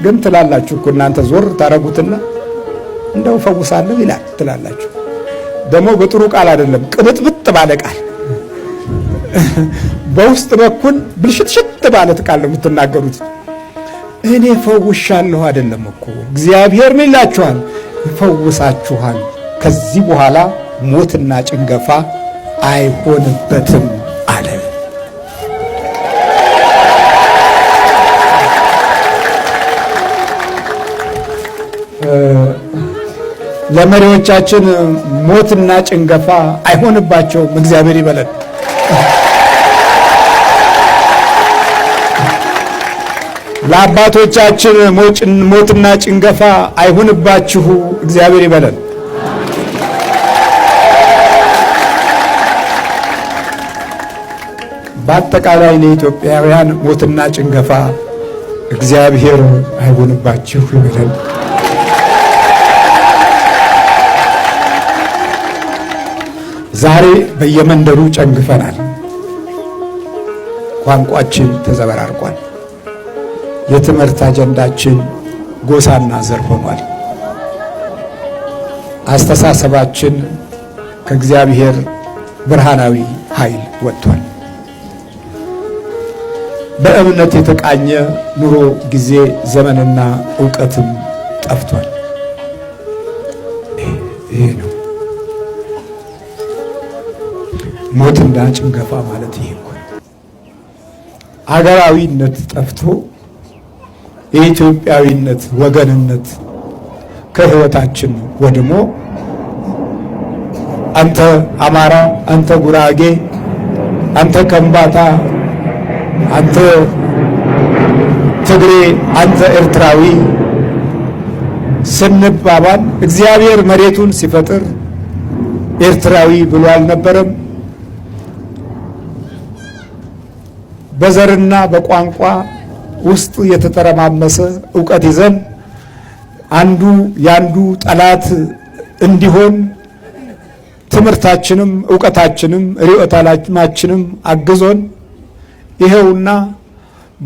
ግን ትላላችሁ እኮ እናንተ ዞር ታረጉትና እንደው ፈውሳለሁ ይላል ትላላችሁ። ደግሞ በጥሩ ቃል አይደለም፣ ቅብጥብጥ ባለ ቃል በውስጥ በኩል ብልሽትሽት ባለ ቃል ነው የምትናገሩት። እኔ ፈውሻለሁ አይደለም እኮ እግዚአብሔር ምን ይላችኋል? ይፈውሳችኋል። ከዚህ በኋላ ሞትና ጭንገፋ አይሆንበትም አለ። ለመሪዎቻችን ሞትና ጭንገፋ አይሆንባቸውም፣ እግዚአብሔር ይበለን። ለአባቶቻችን ሞትና ጭንገፋ አይሆንባችሁ፣ እግዚአብሔር ይበለን። በአጠቃላይ ለኢትዮጵያውያን ሞትና ጭንገፋ እግዚአብሔር አይሆንባችሁ ይበለን። ዛሬ በየመንደሩ ጨንግፈናል። ቋንቋችን ተዘበራርቋል። የትምህርት አጀንዳችን ጎሳና ዘር ሆኗል። አስተሳሰባችን ከእግዚአብሔር ብርሃናዊ ኃይል ወጥቷል። በእምነት የተቃኘ ኑሮ፣ ጊዜ፣ ዘመንና ዕውቀትም ጠፍቷል። ይሄ ነው ሞትና ጭንገፋ ማለት። ይሄ እኮ አገራዊነት ጠፍቶ የኢትዮጵያዊነት ወገንነት ከህይወታችን ወድሞ አንተ አማራ፣ አንተ ጉራጌ፣ አንተ ከምባታ፣ አንተ ትግሬ፣ አንተ ኤርትራዊ ስንባባል እግዚአብሔር መሬቱን ሲፈጥር ኤርትራዊ ብሎ አልነበረም? በዘርና በቋንቋ ውስጥ የተተረማመሰ ዕውቀት ይዘን አንዱ ያንዱ ጠላት እንዲሆን ትምህርታችንም ዕውቀታችንም ርዕዮተ ዓለማችንም አግዞን ይሄውና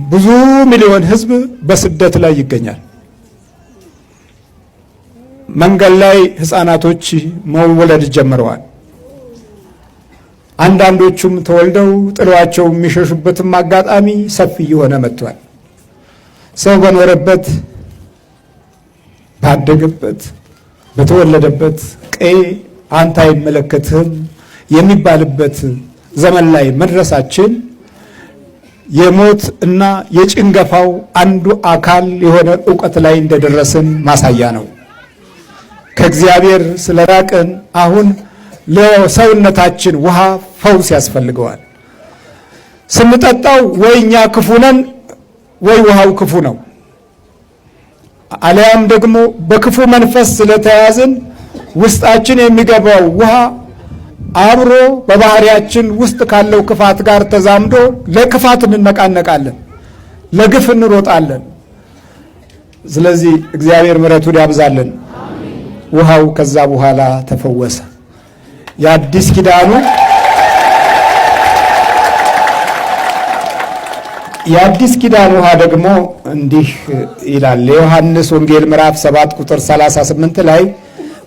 ብዙ ሚሊዮን ህዝብ በስደት ላይ ይገኛል። መንገድ ላይ ህፃናቶች መወለድ ጀምረዋል። አንዳንዶቹም ተወልደው ጥሏቸው የሚሸሹበትም አጋጣሚ ሰፊ የሆነ መጥቷል። ሰው በኖረበት ባደገበት በተወለደበት ቀይ አንተ አይመለከትህም የሚባልበት ዘመን ላይ መድረሳችን የሞት እና የጭንገፋው አንዱ አካል የሆነ ዕውቀት ላይ እንደደረስን ማሳያ ነው። ከእግዚአብሔር ስለራቅን አሁን ለሰውነታችን ውሃ ፈውስ ያስፈልገዋል። ስንጠጣው ወይ እኛ ክፉ ነን ወይ ውሃው ክፉ ነው። አልያም ደግሞ በክፉ መንፈስ ስለተያዝን ውስጣችን የሚገባው ውሃ አብሮ በባህሪያችን ውስጥ ካለው ክፋት ጋር ተዛምዶ ለክፋት እንነቃነቃለን፣ ለግፍ እንሮጣለን። ስለዚህ እግዚአብሔር ምሕረቱን ያብዛልን። ውሃው ከዛ በኋላ ተፈወሰ። የአዲስ ኪዳን ውሃ ደግሞ እንዲህ ይላል። የዮሐንስ ወንጌል ምዕራፍ 7 ቁጥር 38 ላይ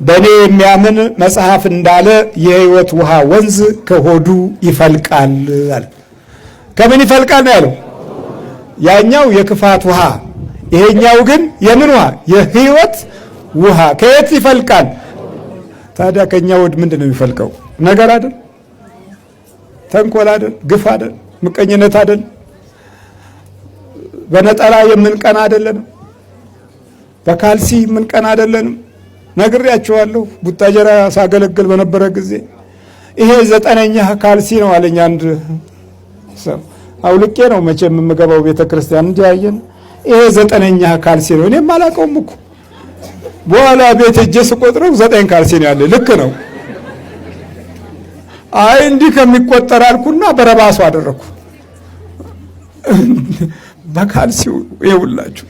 በእኔ የሚያምን መጽሐፍ እንዳለ የሕይወት ውሃ ወንዝ ከሆዱ ይፈልቃል አለ። ከምን ይፈልቃል ነው ያለው? ያኛው የክፋት ውሃ፣ ይሄኛው ግን የምን ውሃ? የሕይወት ውሃ። ከየት ይፈልቃል ታዲያ? ከኛ ወድ ምንድን ነው የሚፈልቀው? ነገር አይደል? ተንኮል አይደል? ግፍ አይደል? ምቀኝነት አይደል? በነጠላ የምንቀና አይደለንም? በካልሲ የምንቀና አይደለንም? ነግሬያቸዋለሁ። ቡታጀራ ሳገለግል በነበረ ጊዜ ይሄ 9ኛ ካልሲ ነው አለኝ አንድ ሰው። አውልቄ ነው መቼም የምገባው ቤተክርስቲያን እንዲያየን። ይሄ 9ኛ ካልሲ ነው። እኔም አላውቀውም እኮ በኋላ ቤት እጄ ስቆጥረው 9 ካልሲ ነው ያለ። ልክ ነው። አይ እንዲህ ከሚቆጠር አልኩና በረባሱ አደረኩ። በካልሲው ይውላችሁ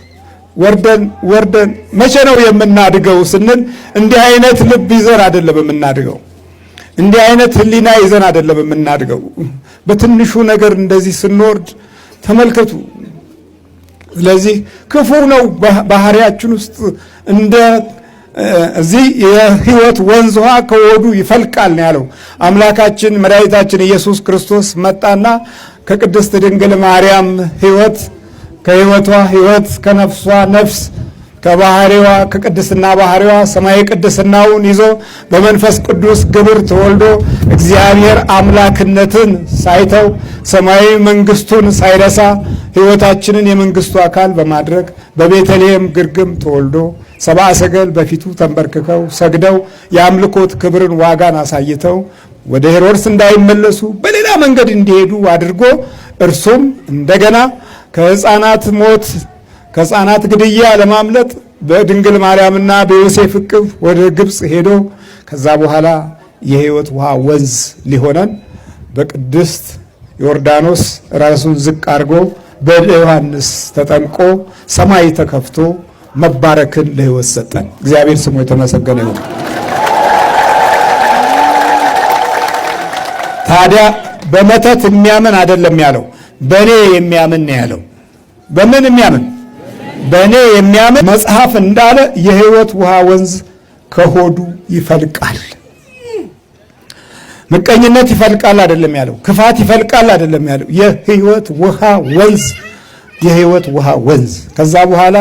ወርደን መቼ ነው የምናድገው ስንል እንዲህ አይነት ልብ ይዘን አይደለም የምናድገው። እንዲህ አይነት ህሊና ይዘን አይደለም የምናድገው። በትንሹ ነገር እንደዚህ ስንወርድ ተመልከቱ። ስለዚህ ክፉ ነው ባህሪያችን ውስጥ እንደ እዚህ የህይወት ወንዝ ውሃ ከወዱ ይፈልቃል ነው ያለው አምላካችን መድኃኒታችን ኢየሱስ ክርስቶስ መጣና ከቅድስት ድንግል ማርያም ህይወት ከህይወቷ ህይወት ከነፍሷ ነፍስ ከባህሪዋ ከቅድስና ባህሪዋ ሰማያዊ ቅድስናውን ይዞ በመንፈስ ቅዱስ ግብር ተወልዶ እግዚአብሔር አምላክነትን ሳይተው ሰማያዊ መንግስቱን ሳይረሳ ህይወታችንን የመንግስቱ አካል በማድረግ በቤተልሔም ግርግም ተወልዶ ሰብአ ሰገል በፊቱ ተንበርክከው ሰግደው የአምልኮት ክብርን ዋጋን አሳይተው ወደ ሄሮድስ እንዳይመለሱ በሌላ መንገድ እንዲሄዱ አድርጎ እርሱም እንደገና ከህፃናት ሞት ከህፃናት ግድያ ለማምለጥ በድንግል ማርያምና በዮሴፍ እቅፍ ወደ ግብፅ ሄዶ ከዛ በኋላ የህይወት ውሃ ወንዝ ሊሆነን በቅድስት ዮርዳኖስ ራሱን ዝቅ አድርጎ በዮሐንስ ተጠምቆ ሰማይ ተከፍቶ መባረክን ለህይወት ሰጠን። እግዚአብሔር ስሙ የተመሰገነ ይሁን። ታዲያ በመተት የሚያምን አይደለም ያለው፣ በእኔ የሚያምን ነው ያለው። በምን የሚያምን? በእኔ የሚያምን መጽሐፍ እንዳለ የህይወት ውሃ ወንዝ ከሆዱ ይፈልቃል። ምቀኝነት ይፈልቃል አይደለም ያለው፣ ክፋት ይፈልቃል አይደለም ያለው፣ የህይወት ውሃ ወንዝ፣ የህይወት ውሃ ወንዝ። ከዛ በኋላ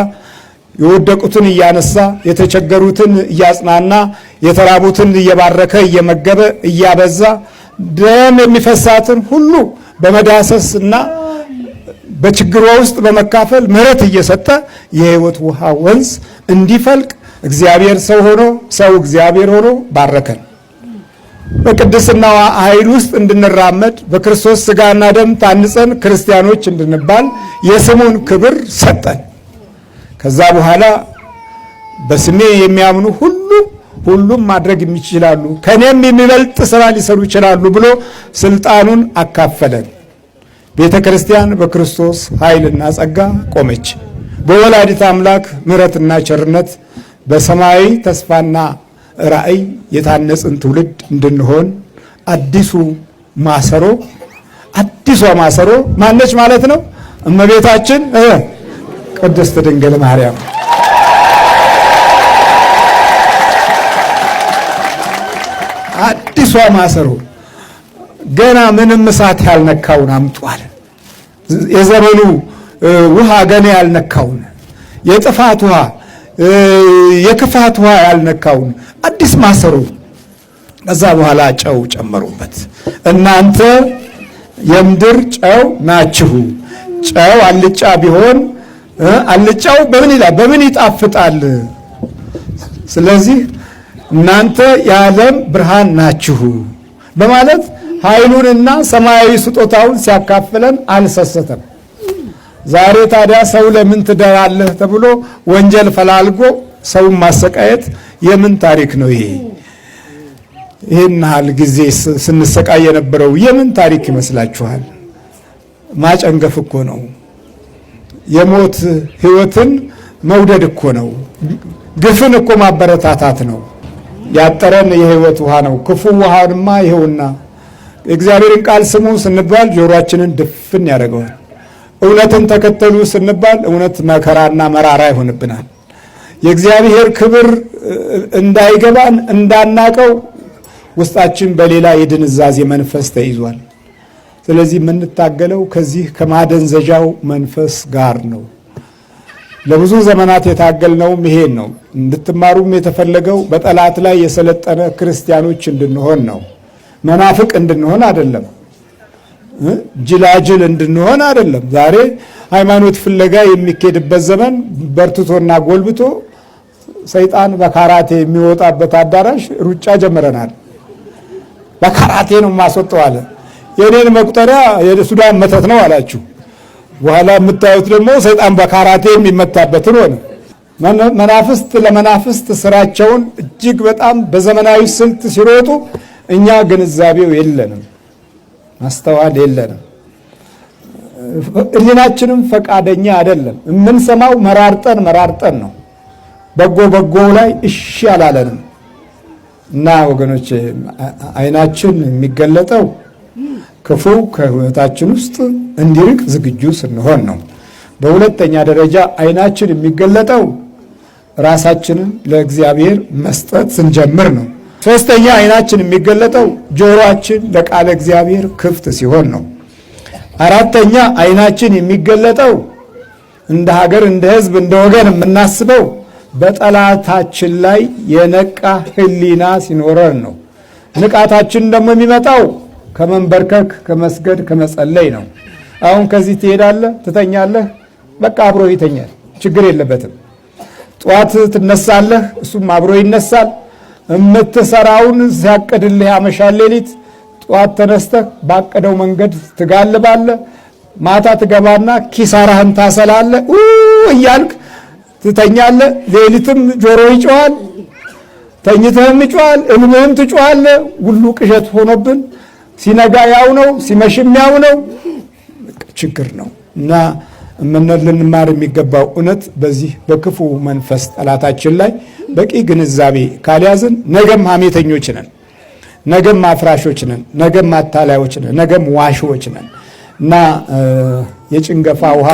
የወደቁትን እያነሳ የተቸገሩትን እያጽናና የተራቡትን እየባረከ እየመገበ እያበዛ ደም የሚፈሳትን ሁሉ በመዳሰስና በችግሯ ውስጥ በመካፈል ምሕረት እየሰጠ የህይወት ውሃ ወንዝ እንዲፈልቅ እግዚአብሔር ሰው ሆኖ ሰው እግዚአብሔር ሆኖ ባረከን። በቅድስናዋ ኃይል ውስጥ እንድንራመድ በክርስቶስ ሥጋና ደም ታንጸን ክርስቲያኖች እንድንባል የስሙን ክብር ሰጠን። ከዛ በኋላ በስሜ የሚያምኑ ሁሉም ማድረግ ይችላሉ፣ ከኔም የሚበልጥ ስራ ሊሰሩ ይችላሉ ብሎ ስልጣኑን አካፈለን። ቤተ ክርስቲያን በክርስቶስ ኃይልና ጸጋ ቆመች። በወላዲተ አምላክ ምሕረትና ቸርነት በሰማያዊ ተስፋና ራእይ የታነጽን ትውልድ እንድንሆን አዲሷ ማሰሮ ማነች ማለት ነው? እመቤታችን ቅድስት ድንግል ማርያም። አዲሷ ማሰሮ ገና ምንም እሳት ያልነካውን አምጧል። የዘመኑ ውሃ ገና ያልነካውን የጥፋት ውሃ የክፋት ውሃ ያልነካውን አዲስ ማሰሮ። ከዛ በኋላ ጨው ጨመሩበት። እናንተ የምድር ጨው ናችሁ። ጨው አልጫ ቢሆን አልጫው በምን ይላል? በምን ይጣፍጣል? ስለዚህ እናንተ የዓለም ብርሃን ናችሁ በማለት ኃይሉንና ሰማያዊ ስጦታውን ሲያካፍለን አልሰሰተም። ዛሬ ታዲያ ሰው ለምን ትደራለህ ተብሎ ወንጀል ፈላልጎ ሰውን ማሰቃየት የምን ታሪክ ነው ይሄ? ይህን ያህል ጊዜ ስንሰቃይ የነበረው የምን ታሪክ ይመስላችኋል? ማጨንገፍ እኮ ነው። የሞት ህይወትን መውደድ እኮ ነው። ግፍን እኮ ማበረታታት ነው። ያጠረን የህይወት ውሃ ነው። ክፉ ውሃንማ ይኸውና የእግዚአብሔርን ቃል ስሙ ስንባል ጆሮአችንን ድፍን ያደርገዋል። እውነትን ተከተሉ ስንባል እውነት መከራና መራራ ይሆንብናል። የእግዚአብሔር ክብር እንዳይገባን እንዳናቀው ውስጣችን በሌላ የድንዛዜ መንፈስ ተይዟል። ስለዚህ የምንታገለው ከዚህ ከማደንዘዣው መንፈስ ጋር ነው። ለብዙ ዘመናት የታገልነውም ይሄን ነው። እንድትማሩም የተፈለገው በጠላት ላይ የሰለጠነ ክርስቲያኖች እንድንሆን ነው። መናፍቅ እንድንሆን አይደለም። ጅላጅል እንድንሆን አይደለም። ዛሬ ሃይማኖት ፍለጋ የሚኬድበት ዘመን በርትቶና ጎልብቶ ሰይጣን በካራቴ የሚወጣበት አዳራሽ ሩጫ ጀምረናል። በካራቴ ነው ማስወጣው አለ። የኔን መቁጠሪያ የሱዳን መተት ነው አላችሁ። በኋላ የምታዩት ደግሞ ሰይጣን በካራቴ የሚመታበትን ሆነ። መናፍስት ለመናፍስት ስራቸውን እጅግ በጣም በዘመናዊ ስልት ሲሮጡ እኛ ግንዛቤው የለንም፣ ማስተዋል የለንም። ሕሊናችንም ፈቃደኛ አይደለም። የምንሰማው መራርጠን ነው። በጎ ላይ እሺ አላለንም። እና ወገኖች አይናችን የሚገለጠው ክፉ ከህይወታችን ውስጥ እንዲርቅ ዝግጁ ስንሆን ነው። በሁለተኛ ደረጃ አይናችን የሚገለጠው ራሳችንን ለእግዚአብሔር መስጠት ስንጀምር ነው። ሶስተኛ አይናችን የሚገለጠው ጆሮአችን ለቃለ እግዚአብሔር ክፍት ሲሆን ነው። አራተኛ አይናችን የሚገለጠው እንደ ሀገር፣ እንደ ህዝብ፣ እንደ ወገን የምናስበው በጠላታችን ላይ የነቃ ህሊና ሲኖረን ነው። ንቃታችን ደግሞ የሚመጣው ከመንበርከክ፣ ከመስገድ፣ ከመጸለይ ነው። አሁን ከዚህ ትሄዳለህ፣ ትተኛለህ፣ በቃ አብሮ ይተኛል፣ ችግር የለበትም። ጠዋት ትነሳለህ፣ እሱም አብሮ ይነሳል። የምትሰራውን ሲያቅድልህ ያመሻል ሌሊት። ጠዋት ተነስተህ ባቀደው መንገድ ትጋልባለህ። ማታ ትገባና ኪሳራህን ታሰላለህ እያልክ ትተኛለህ። ሌሊትም ጆሮ ይጮሃል፣ ተኝተህም ይጮሃል፣ እልምህም ትጮሃለህ። ሁሉ ቅዠት ሆኖብን ሲነጋ ያው ነው፣ ሲመሽም ያው ነው። ችግር ነው እና ልንማር የሚገባው እውነት በዚህ በክፉ መንፈስ ጠላታችን ላይ በቂ ግንዛቤ ካልያዝን ነገም ሐሜተኞች ነን፣ ነገም አፍራሾች ነን፣ ነገም አታላዮች ነን፣ ነገም ዋሾች ነን እና የጭንገፋ ውሃ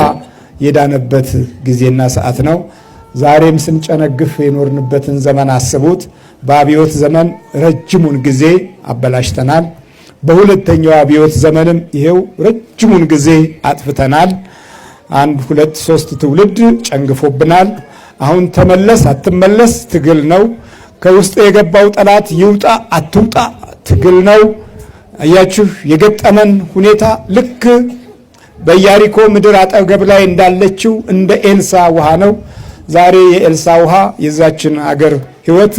የዳነበት ጊዜና ሰዓት ነው። ዛሬም ስንጨነግፍ የኖርንበትን ዘመን አስቡት። በአብዮት ዘመን ረጅሙን ጊዜ አበላሽተናል። በሁለተኛው አብዮት ዘመንም ይሄው ረጅሙን ጊዜ አጥፍተናል። 1 2 3 ትውልድ ጨንግፎብናል። አሁን ተመለስ አትመለስ ትግል ነው። ከውስጥ የገባው ጠላት ይውጣ አትውጣ ትግል ነው። አያችሁ የገጠመን ሁኔታ ልክ በኢያሪኮ ምድር አጠገብ ላይ እንዳለችው እንደ ኤልሳ ውሃ ነው። ዛሬ የኤልሳ ውሃ የዛችን አገር ሕይወት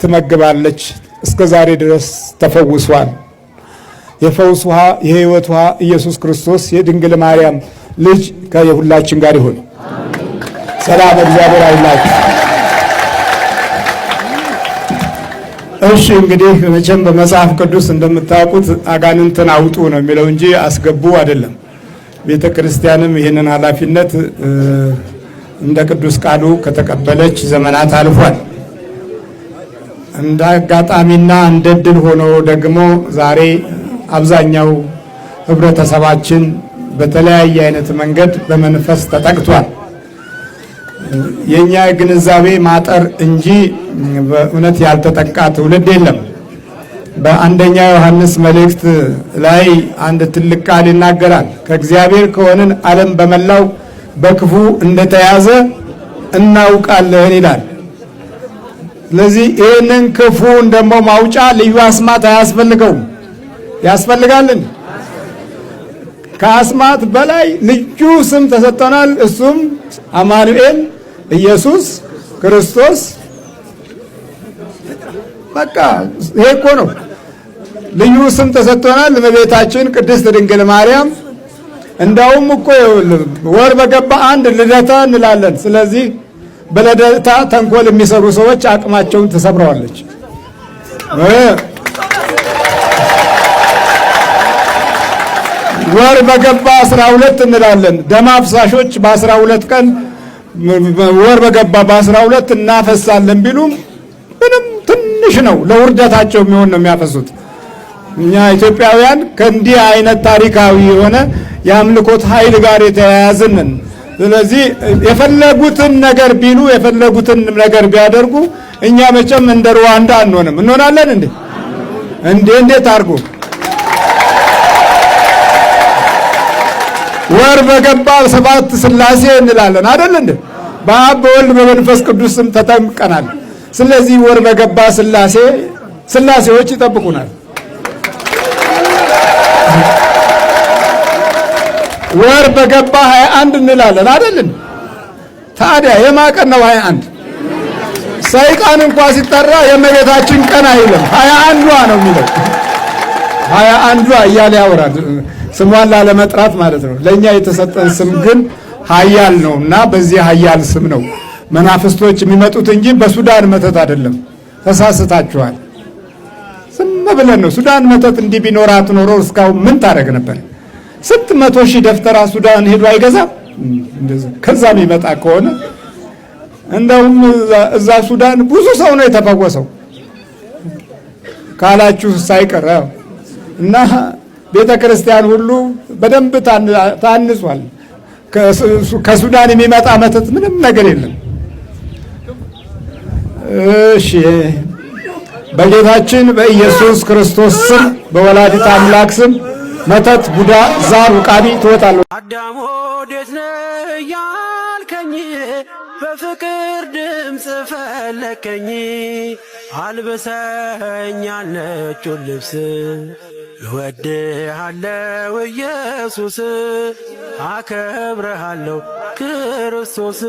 ትመግባለች። እስከ ዛሬ ድረስ ተፈውሷል። የፈውስ ውሃ የሕይወት ውሃ ኢየሱስ ክርስቶስ የድንግል ማርያም ልጅ ከሁላችን ጋር ይሁን። ሰላም እግዚአብሔር አይላችሁ። እሺ እንግዲህ መቼም በመጽሐፍ ቅዱስ እንደምታውቁት አጋንንትን አውጡ ነው የሚለው እንጂ አስገቡ አይደለም። ቤተ ክርስቲያንም ይህንን ኃላፊነት እንደ ቅዱስ ቃሉ ከተቀበለች ዘመናት አልፏል። እንደ አጋጣሚና እንደ ድል ሆኖ ደግሞ ዛሬ አብዛኛው ህብረተሰባችን በተለያየ አይነት መንገድ በመንፈስ ተጠቅቷል። የኛ ግንዛቤ ማጠር እንጂ በእውነት ያልተጠቃ ትውልድ የለም። በአንደኛ ዮሐንስ መልእክት ላይ አንድ ትልቅ ቃል ይናገራል። ከእግዚአብሔር ከሆንን ዓለም በመላው በክፉ እንደተያዘ እናውቃለን ይላል። ስለዚህ ይህንን ክፉን ደግሞ ማውጫ ልዩ አስማት አያስፈልገውም። ያስፈልጋልን? ከአስማት በላይ ልዩ ስም ተሰጥቶናል። እሱም አማኑኤል ኢየሱስ ክርስቶስ። በቃ ይሄ እኮ ነው። ልዩ ስም ተሰጥቶናል። እመቤታችን ቅድስት ድንግል ማርያም እንዳውም እኮ ወር በገባ አንድ ልደታ እንላለን። ስለዚህ በልደታ ተንኮል የሚሰሩ ሰዎች አቅማቸውን ተሰብረዋለች። ወር በገባ 12 እንላለን። ደም አፍሳሾች በ12 ቀን ወር በገባ በ12 እናፈሳለን ቢሉም ምንም ትንሽ ነው። ለውርደታቸው የሚሆን ነው የሚያፈሱት። እኛ ኢትዮጵያውያን ከእንዲህ አይነት ታሪካዊ የሆነ የአምልኮት ኃይል ጋር የተያያዝንን። ስለዚህ የፈለጉትን ነገር ቢሉ የፈለጉትን ነገር ቢያደርጉ እኛ መቼም እንደ ሩዋንዳ አንሆንም። እንሆናለን እንዴ? እንዴት አድርጎ ወር በገባ 7 ሥላሴ እንላለን አይደል እንዴ? በአብ በወልድ በመንፈስ ቅዱስ ስም ተጠምቀናል። ስለዚህ ወር በገባ ሥላሴዎች ይጠብቁናል። ወር በገባ 21 እንላለን አይደል? ታዲያ የማቀን ነው 21? ሰይጣን እንኳን ሲጠራ የእመቤታችን ቀን አይልም፣ 21ዷ ነው የሚለው። 21ዷ እያለ ያወራል፣ ስሟን ላለመጥራት ማለት ነው። ለኛ የተሰጠን ስም ግን ኃያል ነውና በዚህ ኃያል ስም ነው መናፍስቶች የሚመጡት እንጂ በሱዳን መተት አይደለም። ተሳስታችኋል። ዝም ብለን ነው። ሱዳን መተት እንዲህ ቢኖራት ኖሮ እስካሁን ምን ታደርግ ነበር? ስንት መቶ ሺህ ደፍተራ ሱዳን ሄዶ አይገዛም? ከዛ የሚመጣ ከሆነ እንደውም እዛ ሱዳን ብዙ ሰው ነው የተፈወሰው ካላችሁ ሳይቀር እና ቤተ ክርስቲያን ሁሉ በደንብ ታንጿል። ከሱዳን የሚመጣ መተት ምንም ነገር የለም። እሺ በጌታችን በኢየሱስ ክርስቶስ ስም በወላዲተ አምላክ ስም መተት፣ ቡዳ፣ ዛር፣ ውቃቢ ትወጣለህ። አዳም ወዴት ነህ ያልከኝ በፍቅር ድምፅ ፈለከኝ። አልብሰኛል ነጩን ልብስ እወድሃለሁ ኢየሱስ አከብረሃለሁ ክርስቶስ